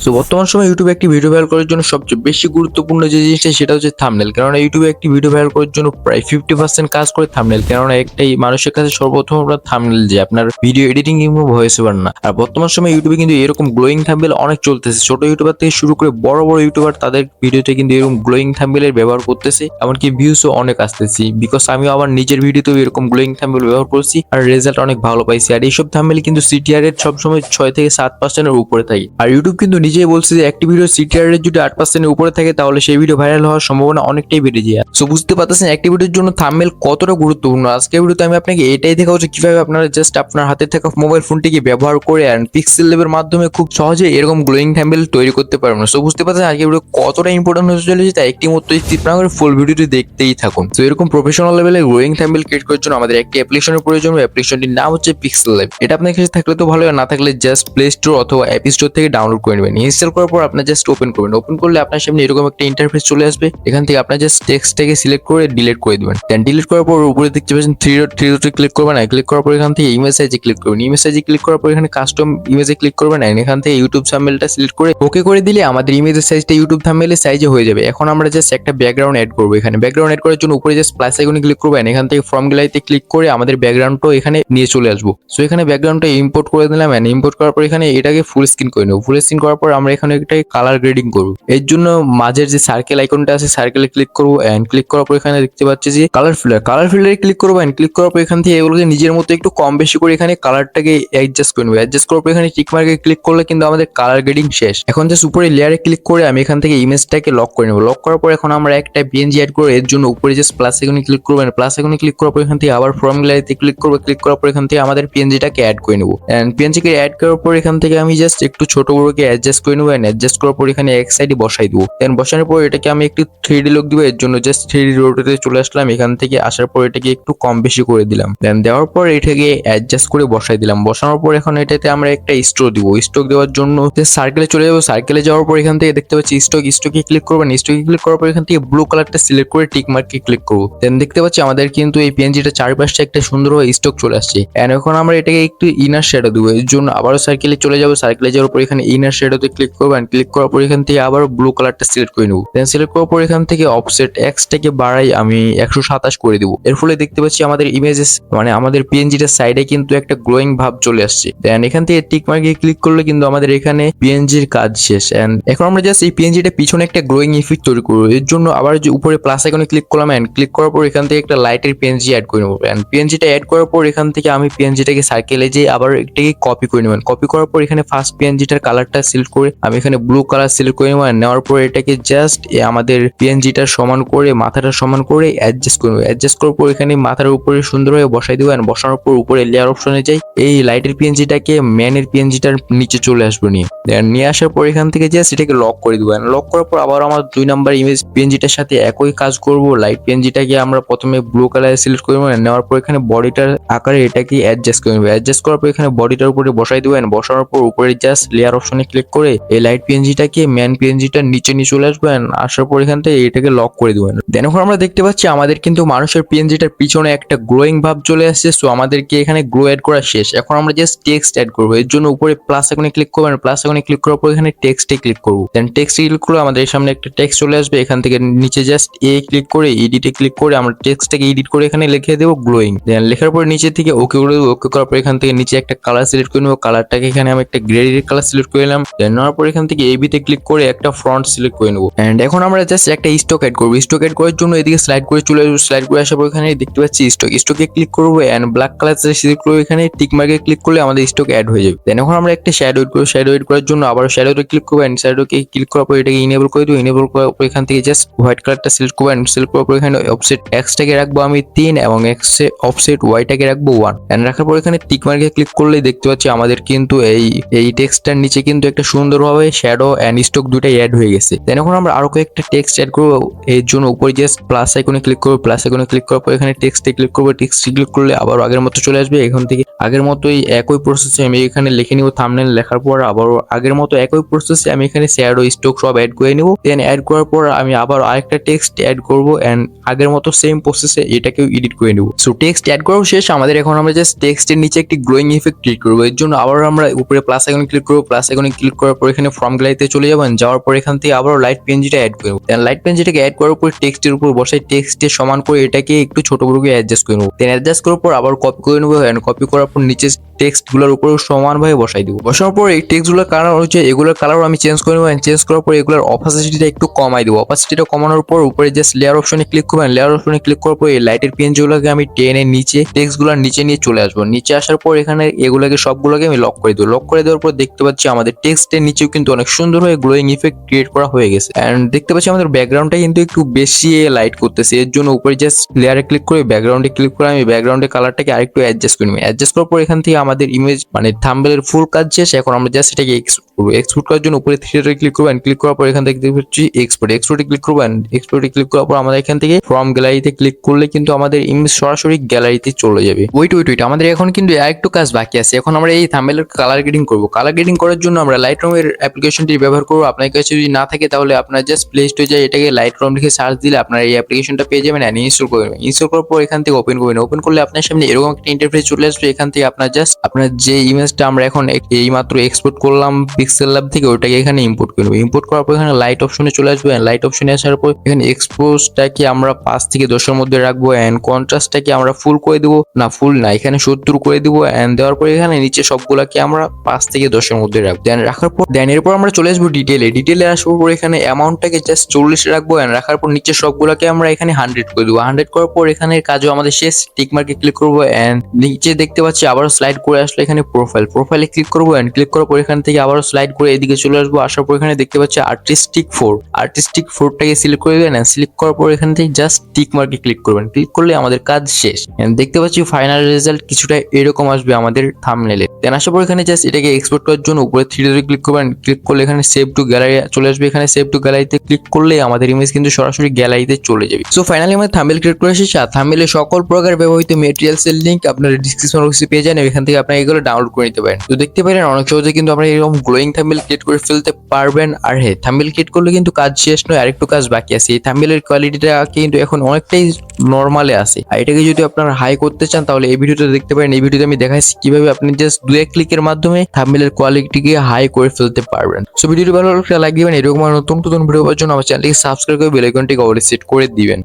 তো বর্তমান সময়ে ইউটিউবে একটি ভিডিও ভাইরাল করার জন্য সবচেয়ে বেশি গুরুত্বপূর্ণ যে জিনিসটা সেটা হচ্ছে থাম্বনেল। কেননা ইউটিউবে একটি ভিডিও ভাইরাল করার জন্য প্রায় 50% কাজ করে থাম্বনেল। কেননা একটাই মানুষের কাছে সর্বপ্রথম আপনার থাম্বনেল, যে আপনার ভিডিও এডিটিং কিংবা ভয়েস ওভার না। আর বর্তমান সময়ে ইউটিউবে কিন্তু এরকম গ্লোয়িং থাম্বনেল অনেক চলতেছে। ছোট ইউটিউবার থেকে শুরু করে বড় বড় ইউটিউবার তাদের ভিডিওতে কিন্তু এরকম গ্লোয়িং থাম্বনেলের ব্যবহার করতেছে, এমনকি ভিউসও অনেক আসতেছি। বিকজ আমিও আমার নিজের ভিডিওতেও এরকম গ্লোয়িং থাম্বনেল ব্যবহার করছি আর রেজাল্ট অনেক ভালো পাইছি। আর এইসব থাম্বনেল কিন্তু সিটিআর রেট সবসময় 6 থেকে 7% এর উপরে থাকে। আর ইউটিউব কিন্তু নিজেই বলছে যে একটি ভিডিও সিটিআর রেট যদি 8% এর উপরে থাকে তাহলে সেই ভিডিও ভাইরাল হওয়ার সম্ভাবনা অনেকটাই বেড়ে যায়। সো বুঝতে পারতেছেন একটি ভিডিওর জন্য থাম্বনেল কতটা গুরুত্বপূর্ণ। আজকের ভিডিওতে আমি আপনাকে এটাই দেখাবো যে কিভাবে আপনারা জাস্ট আপনার হাতে থাকা মোবাইল ফোনটিকে ব্যবহার করে এন্ড পিক্সেল লেভেলের মাধ্যমে খুব সহজে এরকম গ্লোয়িং থাম্বনেল তৈরি করতে পারবেন। সো বুঝতে পারছেন আজকের ভিডিও কতটা ইম্পর্টেন্ট হতে চলেছে, তাই একটি মতো স্কিপ না করে ফুল ভিডিওটি দেখতেই থাকুন। তো এরকম প্রফেশনাল লেভেলে গ্লোয়িং থাম্বনেল ক্রিয়েট করার জন্য আমাদের একটি অ্যাপ্লিকেশনের প্রয়োজন। অ্যাপ্লিকেশনটির নাম হচ্ছে পিক্সেল ল্যাব। এটা আপনার কাছে থাকলে তো ভালো, না থাকলে জাস্ট প্লে স্টোর অথবা অ্যাপ স্টোর থেকে ডাউনলোড করে নেবেন। ইনস্টল করার পর আপনি জাস্ট ওপেন করবেন। ওপেন করলে আপনার সামনে এরকম একটা ইন্টারফেস চলে আসবে। এখান থেকে আপনার জাস্ট টেক্সটটাকে সিলেক্ট করে ডিলিট করে দিবেন। দেন ডিলিট করার পর উপরে দেখতে পাচ্ছেন থ্রি ডটে ক্লিক করবেন। ক্লিক করার পর এখান থেকে ইমেজ সাইজে ক্লিক করবেন। ইমেজ সাইজে ক্লিক করার পর এখানে কাস্টম ইমেজে ক্লিক করবেন। এখান থেকে ইউটিউব থাম্বনেলটা সিলেক্ট করে ওকে করে দিলে আমাদের ইমেজের সাইজটা ইউটিউব থাম্বনেলের সাইজে হয়ে যাবে। এখন আমরা জাস্ট একটা ব্যাকগ্রাউন্ড অ্যাড করব। এখানে ব্যাকগ্রাউন্ড অ্যাড করার জন্য উপরে জাস্ট প্লাস আইকনে ক্লিক করবেন। এখান থেকে ফ্রম গ্যালারিতে ক্লিক করে আমাদের ব্যাকগ্রাউন্ডটা এখানে নিয়ে চলে আসবো। সো এখানে ব্যাকগ্রাউন্ডটা ইম্পোর্ট করে দিলাম। ইম্পোর্ট করার পর এখানে এটাকে ফুল স্ক্রিন করে নেব। ফুল স্ক্রিন করার পর আমরা এখানে একটা কালার গ্রেডিং করব। এর জন্য মাঝের যে সার্কেল আইকনটা আছে সার্কেলে ক্লিক করব। ক্লিক করার পর এখানে দেখতে পাচ্ছি যে কালার ফিল্টারে ক্লিক করব। ক্লিক করার পর এখান থেকে এগুলোকে নিজের মতো একটু কম বেশি করে এখানে কালারটাকে অ্যাডজাস্ট করে নেব। অ্যাডজাস্ট করার পর এখানে টিক মার্কে ক্লিক করলে কিন্তু আমাদের কালার গ্রেডিং শেষ। এখন জাস্ট উপরে লেয়ারে ক্লিক করে আমি এখান থেকে ইমেজটাকে লক করে নেব। লক করার পর এখন আমরা একটা পিএনজি অ্যাড করে এর জন্য উপরে জাস্ট প্লাস আইকনে ক্লিক করবেন। প্লাস আইকনে ক্লিক করার পর এখান থেকে আবার ফ্রম গ্যালারিতে ক্লিক করব। ক্লিক করার পর এখান থেকে আমাদের পিএনজিটাকে অ্যাড করে নেব। পিএনজিকে অ্যাড করার পর এখান থেকে আমি জাস্ট একটু ছোট বড়কে অ্যাডজাস্ট করে নেব। অ্যাডজাস্ট করার পর এখানে এক সাইডে বসাই দেবো। দেন বসানোর পর এটাকে আমি একটু 3D লুক দিব। এর জন্য জাস্ট 3D রোটেটে চলে আসলাম। এখান থেকে আসার পর এটাকে একটু কম বেশি করে দিলাম। দেন দেওয়ার পর এটাকে অ্যাডজাস্ট করে বসাই দিলাম। বসানোর পর এখন এটাতে আমরা একটা স্ট্রোক দিব। স্ট্রোক দেওয়ার জন্য সার্কেলে চলে যাবো। সার্কেলে যাওয়ার পর এখান থেকে দেখতে পাচ্ছি স্ট্রোকে ক্লিক করবেন। স্ট্রোকে ক্লিক করার পর এখান থেকে ব্লু কালারটা সিলেক্ট করে টিক মার্কে ক্লিক করবো। দেন দেখতে পাচ্ছি আমাদের কিন্তু এই পিএনজিটা চারপাশে একটা সুন্দরভাবে স্ট্রোক চলে আসছে। এন্ড এখন আমরা এটাকে একটু ইনার শ্যাডো দিব। এর জন্য আবারও সার্কেলে চলে যাবো। সার্কেলে যাওয়ার পর এখানে ইনার শ্যাডোতে ক্লিক করবেন। ক্লিক করার পর এখান থেকে আবার ব্লু কালারটা সিলেক্ট করে নেব। দেন সিলেক্ট করার পর এখান থেকে অফসেট এক্সটাকে বাড়াই আমি 127 করে দিব। এর ফলে দেখতে পাচ্ছি আমাদের ইমেজেস মানে আমাদের পিএনজিটার সাইডে কিন্তু একটা গ্লোয়িং ভাব চলে আসছে। দেন এখান থেকে টিক মার্কে ক্লিক করলে কিন্তু আমাদের এখানে পিএনজির কাজ শেষ। এন্ড এখন আমরা জাস্ট এই পিএনজিটা পিছনে একটা গ্লোয়িং ইফেক্ট তৈরি করব। এর জন্য আবার যে উপরে প্লাস আইকনে ক্লিক করলাম। ক্লিক করার পর এখান থেকে একটা লাইটের পিএনজি অ্যাড করে নেব। পিএনজিটা অ্যাড করার পর এখান থেকে আমি পিএনজিটাকে সার্কেলে যে আবার এটাকে কপি করে নেবেন। কপি করার পর এখানে ফার্স্ট পিএনজিটার কালারটা সিলেক্ট করে আমি এখানে ব্লু কালার সিলেক্ট করে নেব। নেওয়ার পর এটাকে জাস্ট আমাদের পিএনজিটার সমান করে মাথাটা সমান করে অ্যাডজাস্ট করে নেব। অ্যাডজাস্ট করার পর এখানে মাথার উপরে সুন্দরভাবে বসাই দেবো। বসানোর পর উপরে লেয়ার অপশনে যাই। এই লাইটের পিএনজিটাকে ম্যানের পিএনজিটার নিচে চলে আসবো নিয়ে আসার পর এখান থেকে জাস্ট এটাকে লক করে দেবো। লক করার পর আবার আমার 2 নাম্বার ইমেজ পিএনজিটার সাথে একই কাজ করব। লাইট পিএনজিটাকে আমরা প্রথমে ব্লু কালারে সিলেক্ট করে নেব। নেওয়ার পর এখানে বডিটার আকারে এটাকে অ্যাডজাস্ট করে নেব। অ্যাডজাস্ট করার পর এখানে বডিটার উপরে বসাই দেবেন। বসানোর পর উপরে জাস্ট লেয়ার অপশনে ক্লিক করে এই লাইট পিএনজিটাকে ম্যান পিএনজিটার নিচে নিয়ে চলে আসবেন। আসার পর এখান থেকে এটাকে লক করে দেবেন। দেন এখন আমরা দেখতে পাচ্ছি আমাদের কিন্তু মানুষের পিএনজিটার পিছনে একটা গ্লোয়িং ভাব চলে আসছে। সো আমাদেরকে এখানে গ্লো অ্যাড করা শেষ। এখন আমরা জাস্ট টেক্সট অ্যাড করবো। এর জন্য উপরে প্লাস আইকনে ক্লিক করবেন। প্লাস আইকনে ক্লিক করার পর এখানে টেক্সটে ক্লিক করবো। দেন টেক্সটে ক্লিক করলে আমাদের সামনে একটা টেক্সট চলে আসবে। এখান থেকে নিচে জাস্ট ক্লিক করে এডিটে ক্লিক করে আমরা টেক্সটটাকে এডিট করে এখানে লিখে দেবো গ্লোয়িং। দেন লেখার পর নিচে থেকে ওকে করে দেবো। ওকে করার পর এখান থেকে নিচে একটা কালার সিলেক্ট করে নেবো। কালারটাকে এখানে আমি একটা গ্রে কালার সিলেক্ট করে নিলাম। দেন নেওয়ার পর এখান থেকে এবিতে ক্লিক করে একটা ফ্রন্ট সিলেক্ট করে নেবো। এন্ড এখন আমরা জাস্ট একটা স্টক অ্যাড করবো। স্টক অ্যাড করার জন্য এদিকে স্লাইড করে চলে আসবো। স্লাইড করে আসার পর এখানে দেখতে পাচ্ছি স্টকে ক্লিক করবো। এন্ড ব্ল্যাক কালার সিলেক্ট করবো। এখানে টিক মার্কে ক্লিক করলে আমাদের স্টক অ্যাড হয়ে যাবে। দেন এখন আমরা একটা শ্যাডো এড করবো। শ্যাডো এড করার জন্য আবার শ্যাডোতে ক্লিক করবো। এন্ড শ্যাডোকে ক্লিক করার পর এটাকে ইনেবল করে দেবো। ইনেবল করার পর এখান থেকে জাস্ট হোয়াইট কালারটা সিলেক্ট করবো। সিলেক্ট করার পর এখানে অফসেট এক্সটাকে রাখবো আমি 3 এবং অফসেট ওয়াইটাকে রাখবো 1। এন্ড রাখার পর এখানে টিক মার্কে ক্লিক করলেই দেখতে পাচ্ছি আমাদের কিন্তু এই টেক্সটটার নিচে কিন্তু একটা সুন্দরভাবে শ্যাডো এন্ড স্টক দুটাই অ্যাড হয়ে গেছে। দেন এখন আমরা আরো কয়েকটা টেক্সট অ্যাড করবো। এর জন্য উপরে জাস্ট প্লাস আইকনে ক্লিক করবো। প্লাস আইকনে ক্লিক করার পর এখানে টেক্সটে ক্লিক করবো। টেক্সটে ক্লিক করলে আবার আগের মতো চলে আসবে। এখান থেকে আগের মতোই একই প্রসেসে আমি এখানে লিখে নিব থাম্বনেল। লেখার পর আবার আগের মতো একই প্রসেসে আমি এখানে শ্যাডো স্টক সব অ্যাড করে নিব। দেন অ্যাড করার পর আমি আবার আরেকটা টেক্সট অ্যাড করবো। এন্ড আগের মতো সেম প্রসেসে এটাকেও এডিট করে নিব। সো টেক্সট অ্যাড করাও শেষ আমাদের। এখন আমরা জাস্ট টেক্সটের নিচে একটি গ্লোয়িং ইফেক্ট ক্লিক করবো। এর জন্য আবার আমরা উপরে প্লাস আইকনে ক্লিক করবো। প্লাস আইকনে ক্লিক করার করার পর এখানে ফর্ম গ্যালারিতে চলে যাবেন, যাওয়ার পর এখান থেকে আবার লাইট পেনজিটা অ্যাড করব। দেন লাইট পেনজিটাকে অ্যাড করার পর টেক্সটের উপর বসাই, টেক্সটের সমান করে এটাকে একটু ছোট বড় করে অ্যাডজাস্ট করে নেব। দেন অ্যাডজাস্ট করার পর আবার কপি করে নেবো, এন্ড কপি করার পর নিচে টেক্সট গুলোর উপর সমানভাবে বসাই দিব। বসানোর পর এই টেক্সট গুলোর কালার হচ্ছে এগুলোর কালার আমি চেঞ্জ করে নেবো। চেঞ্জ করার পর এগুলোর অপাসিটিটা একটু কমাই দিব। অপাসিটিটা কমানোর পর উপরে জাস্ট লেয়ার অপশনে ক্লিক করবেন। লেয়ার অপশনে ক্লিক করার পর এই লাইটের পেনগুলোকে আমি টেনে নিচে টেক্সট গুলোর নিচে নিয়ে চলে আসবো। নিচে আসার পর এখানে এগুলোকে সবগুলোকে আমি লক করে দেবো। লক করে দেওয়ার পর দেখতে পাচ্ছি আমাদের টেক্সটের নিচেও কিন্তু অনেক সুন্দর হয়ে গ্লোয়িং ইফেক্ট ক্রিয়েট করা হয়ে গেছে। এন্ড দেখতে পাচ্ছি আমাদের ব্যাকগ্রাউন্ডটা কিন্তু একটু বেশি লাইট করতেছে। এর জন্য উপরে জাস্ট লেয়ারে ক্লিক করে ব্যাকগ্রাউন্ডে ক্লিক করে আমি ব্যাকগ্রাউন্ডের কালারটাকে আরেকটু অ্যাডজাস্ট করে নিই। অ্যাডজাস্ট করার পর এখান থেকে আমাদের ইমেজ মানে থাম্বনেলের ফুল কাজ শেষ। এখন আমরা জাস্ট এটাকে এক্সপোর্ট করবো। এক্সপোর্ট করার জন্য উপরে থ্রি ক্লিক করবেন। ক্লিক করার পর এখান থেকে দেখতে পাচ্ছি এক্সপোর্টে ক্লিক করবেন। এক্সপোর্টে ক্লিক করার পর আমাদের এখান থেকে ফ্রম গ্যালারিতে ক্লিক করলে কিন্তু আমাদের ইমেজ সরাসরি গ্যালারিতে চলে যাবে। ওয়েট আমাদের এখন কিন্তু আরেকটু কাজ বাকি আছে। এখন আমরা এই থাম্বনেলের কালার গ্রেডিং করব। কালার গ্রেডিং করার জন্য আমরা লাইটরুমের অ্যাপ্লিকেশনটি ব্যবহার করব। আপনার কাছে যদি না থাকে তাহলে আপনার জাস্ট প্লে স্টোরে যায় এটাকে লাইটরুম লিখে সার্চ দিলে আপনার এই অ্যাপ্লিকেশনটা পেয়ে যাবেন এন্ড ইনস্টল করে নেবেন। ইনস্টল করার পর এখান থেকে ওপেন করবেন। ওপেন করলে আপনার সামনে এরকম একটা ইন্টারফেস চলে আসবে। এখান থেকে আপনার জাস্ট আপনার যে ইমেজটা আমরা এখন এইমাত্র এক্সপোর্ট করলাম পিক্সেল ল্যাব থেকে ওটাকে এখানে ইম্পোর্ট করে নেব। ইম্পোর্ট করার পর এখানে লাইট অপশনে চলে আসবে। লাইট অপশনে আসার পর এখানে এক্সপোজটাকে আমরা 5 থেকে 10 এর মধ্যে রাখবো এন্ড কন্ট্রাস্টটাকে আমরা ফুল করে দেবো, না ফুল না এখানে 70 করে দেবো। এন্ড দেওয়ার পর এখানে নিচে সবগুলাকে আমরা 5 থেকে 10 এর মধ্যে রাখবো। দেন রাখার পর এরপর আমরা চলে আসবো ডিটেলে আসার পর এখানে অ্যামাউন্টটাকে জাস্ট 40 রাখবো এন্ড রাখার পর নিচে সবগুলাকে আমরা এখানে 100 করে দেবো। 100 করার পর এখানে কাজও আমাদের শেষ। টিক মার্কে ক্লিক করবো এন্ড নিচে দেখতে পাচ্ছি আবারও স্লাইড করে আসলে এখানে প্রোফাইলে ক্লিক করবো এন্ড ক্লিক করার পর এখান থেকে আবারও স্লাইড করে এদিকে চলে আসবো। আসার পর এখানে দেখতে পাচ্ছি আর্টিস্টিক ফোরটাকে সিলেক্ট করে দেবেন। সিলেক্ট করার পর এখান থেকে জাস্ট টিক মার্কে ক্লিক করবেন। ক্লিক করলে আমাদের কাজ শেষ। দেখতে পাচ্ছি ফাইনাল রেজাল্ট কিছুটা এরকম আসবে আমাদের থাম্বনেলে। দেন আসার পর এখানে জাস্ট এটাকে এক্সপোর্ট করার জন্য উপরে থ্রি ডটে ক্লিক করবেন। ক্লিক করলে এখানে সেভ টু গ্যালারি চলে আসবে। এখানে সেভ টু গ্যালারিতে ক্লিক করলে আমাদের ইমেজ কিন্তু সরাসরি গ্যালারিতে চলে যাবে। সো ফাইনালি আমরা থাম্বনেল ক্রিয়েট করে এসেছি। আর থাম্বনেলের সকল প্রকার ব্যবহৃত মেটেরিয়ালসের লিংক আপনারা ডিসক্রিপশন বক্সে পেয়ে যান। এখান থেকে আপনারা এগুলো ডাউনলোড করে নিতে পারেন। তো দেখতে পারেন অনেক সহজে কিন্তু আমরা এরকম গ্লোয়িং থাম্বনেল ক্রিয়েট করে ফেলতে পারবেন। আর হ্যাঁ, থাম্বনেল ক্রিয়েট করলে কিন্তু কাজ শেষ নয়, আরেকটু কাজ বাকি আছে। এই থাম্বনেলের কোয়ালিটিটা কিন্তু এখন অনেকটাই নরমালে আছে। আর এটাকে যদি আপনারা হাই করতে চান তাহলে এই ভিডিওটা দেখতে পারেন। এই ভিডিওতে আমি দেখাচ্ছি কিভাবে আপনি জাস্ট 2-1 ক্লিকের মাধ্যমে থাম্বনেলের কোয়ালিটিকে হাই করে ফেলতে পারবেন। সো ভিডিওটি ভালো লাগলে লাইক দিবেন। এরকম নতুন ভিডিও পাওয়ার জন্য আমার চ্যানেলটিকে সাবস্ক্রাইব করে বেল আইকনটিকে অল সেট করে দিবেন।